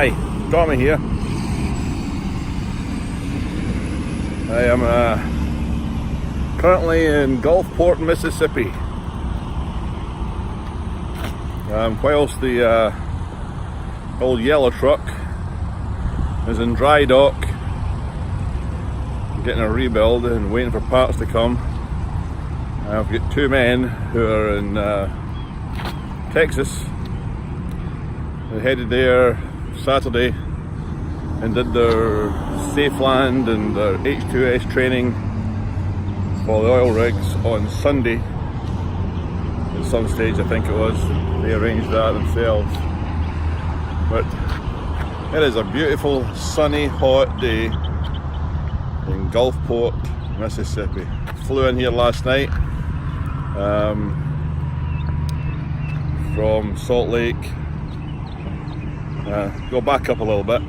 Hi, Tommy here. I am currently in Gulfport, Mississippi. Whilst the old yellow truck is in dry dock, getting a rebuild and waiting for parts to come. I've got two men who are in Texas. They headed there Saturday and did their safe land and their H2S training for the oil rigs on Sunday. At some stage, I think it was, they arranged that themselves. But it is a beautiful, sunny, hot day in Gulfport, Mississippi. Flew in here last night from Salt Lake. Go back up a little bit.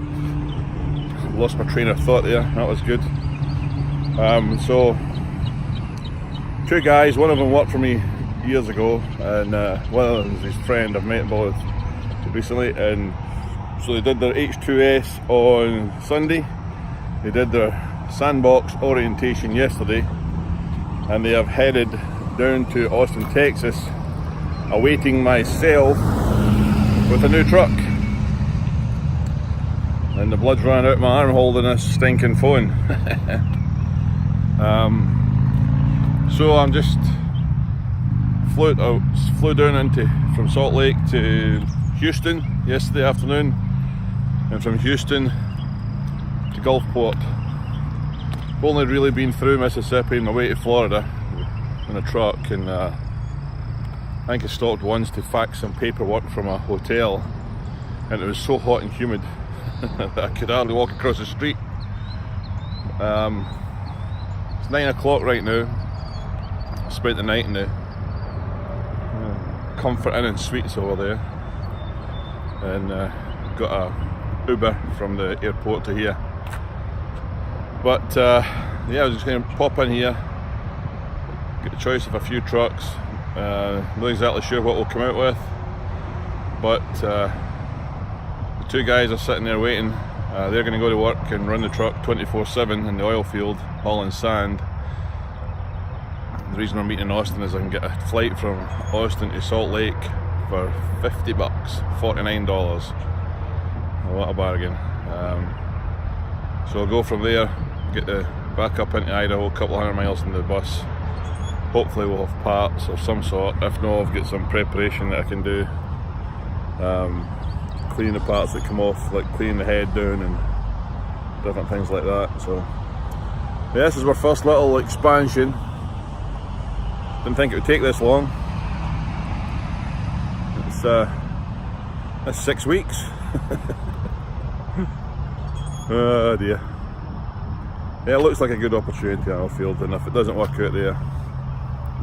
Lost my train of thought there. That was good. So, two guys. One of them worked for me years ago, and one of them is his friend. I've met them both recently, and so they did their H2S on Sunday. They did their sandbox orientation yesterday, and they have headed down to Austin, Texas, awaiting myself with a new truck. And the blood's ran out my arm holding this stinking phone. So I'm just flew down from Salt Lake to Houston yesterday afternoon, and from Houston to Gulfport. I've only really been through Mississippi on my way to Florida in a truck, and I think I stopped once to fax some paperwork from a hotel, and it was so hot and humid that I could hardly walk across the street. It's 9 o'clock right now. I spent the night in the Comfort Inn and Suites over there, and got a Uber from the airport to here. But yeah, I was just going to pop in here, get a choice of a few trucks. Not exactly sure what we'll come out with, but the two guys are sitting there waiting. They're going to go to work and run the truck 24/7 in the oil field, hauling sand. The reason I'm meeting in Austin is I can get a flight from Austin to Salt Lake for $50, $49. What a bargain. So I'll go from there, get back up into Idaho, a couple of 100 miles in the bus. Hopefully we'll have parts of some sort. If not, I've got some preparation that I can do. Cleaning the parts that come off, like cleaning the head down and different things like that. So yeah, this is our first little expansion. Didn't think it would take this long. It's 6 weeks. Oh dear. Yeah, it looks like a good opportunity in our field, and if it doesn't work out there,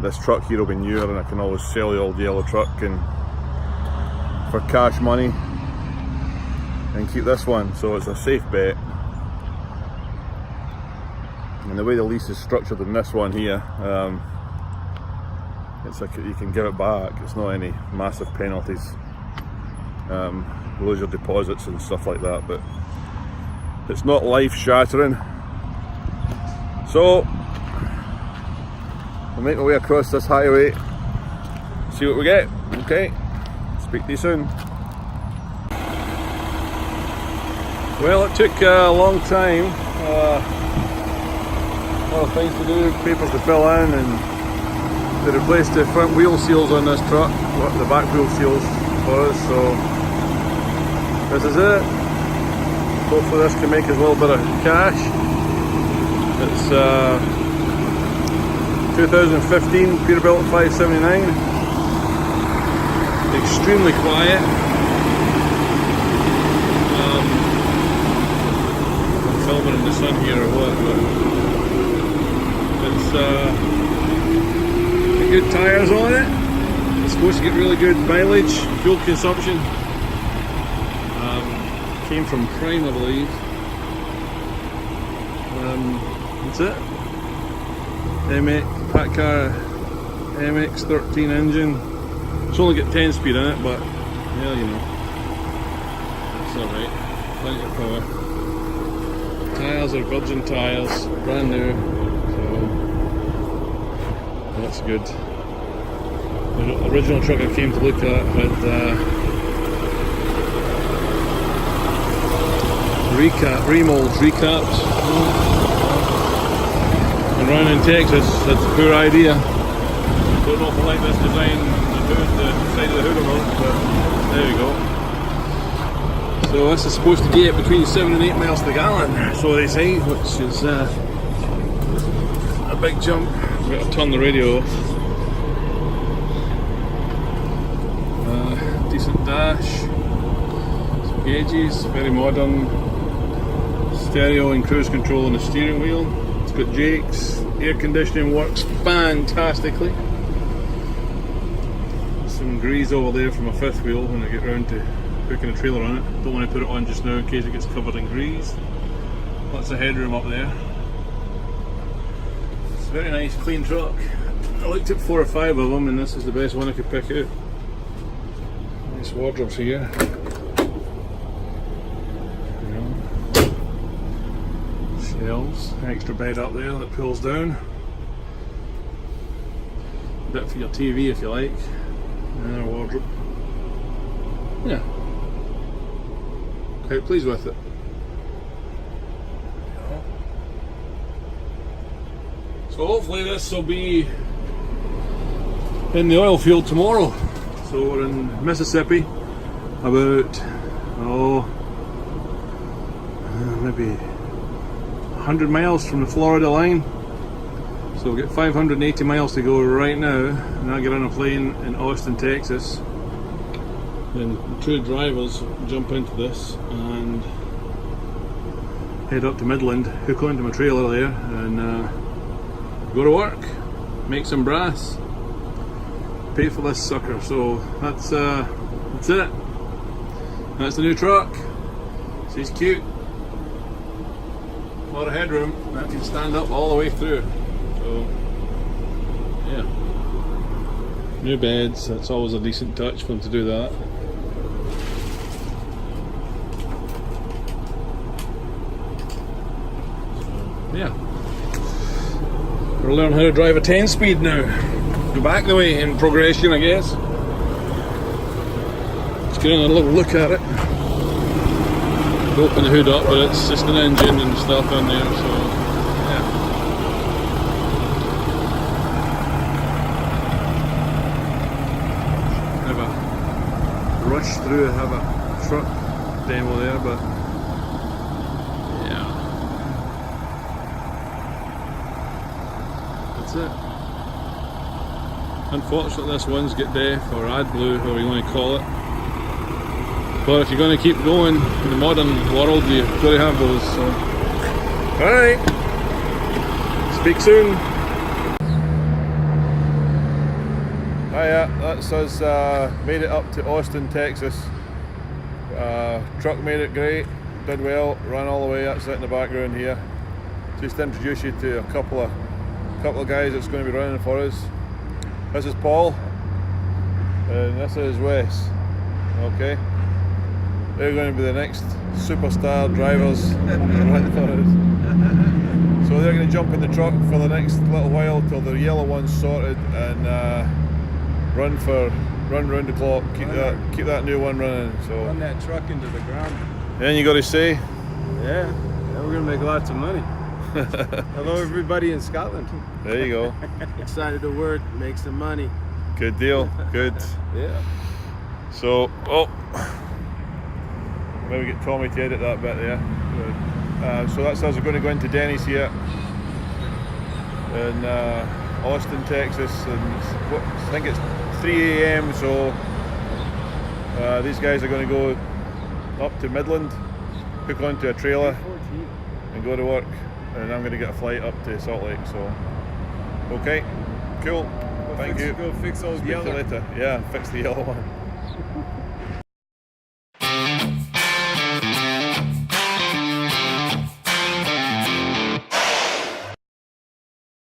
this truck here will be newer, and I can always sell the old yellow truck and for cash money and keep this one. So it's a safe bet. And the way the lease is structured in this one here, it's like you can give it back. It's not any massive penalties. Lose your deposits and stuff like that, but it's not life shattering. So I'll make my way across this highway, see what we get. Okay, speak to you soon. Well, it took a long time. A lot of things to do, papers to fill in, and they replaced the front wheel seals on this truck, the back wheel seals for us. So this is it. Hopefully this can make us a little bit of cash. It's 2015 Peterbilt 579. Extremely quiet. I'm filming in the sun here or what, but it's good tyres on it. It's supposed to get really good mileage, fuel consumption. Came from Prime, I believe. That's it. Packard MX-13 engine. It's only got 10 speed in it, but yeah, you know, that's alright. plenty of power. Tyres are virgin tyres, brand new, so that's good. The original truck I came to look at had remolds, recaps. And running in Texas, that's a poor idea. Don't know if I like this design, the side of the hood or not, but there we go. So this is supposed to get between 7 and 8 miles to the gallon, so they say, which is a big jump. I've got to turn the radio off. Decent dash, some gauges, very modern. Stereo and cruise control on the steering wheel. It's got jakes, air conditioning works fantastically. Some grease over there from a fifth wheel when I get round to hooking a trailer on it. Don't want to put it on just now in case it gets covered in grease. Lots of headroom up there. It's a very nice clean truck. I looked at 4 or 5 of them and this is the best one I could pick out. Nice wardrobes here. Shelves, extra bed up there that pulls down. A bit for your TV if you like. And a wardrobe. Yeah. Quite pleased with it. So hopefully this will be in the oil field tomorrow. So we're in Mississippi, about maybe 100 miles from the Florida line. So we'll get 580 miles to go right now, and I'll get on a plane in Austin, Texas. Then the 2 drivers jump into this and head up to Midland, hook onto my trailer there, and go to work, make some brass, pay for this sucker. So that's it. That's the new truck. She's cute. A lot of headroom. That can stand up all the way through. So yeah. New beds. That's always a decent touch for them to do that. Yeah. We'll learn how to drive a 10-speed now. Go back the way in progression, I guess. Let's get in a little look at it. Open the hood up, but it's just an engine and stuff in there, so yeah. Have a rush through, have a truck demo there, but yeah. That's it. Unfortunately this one's got deaf or AdBlue, whatever you want to call it. But if you're going to keep going in the modern world, you've got to have those. So, alright, speak soon. Hiya, that's us made it up to Austin, Texas. Truck made it great, did well, ran all the way. That's it in the background here. Just to introduce you to a couple of guys that's going to be running for us. This is Paul, and this is Wes. Okay. They're going to be the next superstar drivers. So they're going to jump in the truck for the next little while till the yellow one's sorted and run round the clock. Keep that new one running. So run that truck into the ground. Then you got to say, yeah, we're going to make lots of money. Hello, everybody in Scotland. There you go. Excited to work, make some money. Good deal. Good. Yeah. So, maybe get Tommy to edit that bit there. So that's us. We're going to go into Denny's here in Austin, Texas, and I think it's 3 AM. So these guys are going to go up to Midland, hook onto a trailer, and go to work. And I'm going to get a flight up to Salt Lake. So, okay, cool. Thank you. Go fix those Speak to you yellow. later. Yeah, fix the yellow one.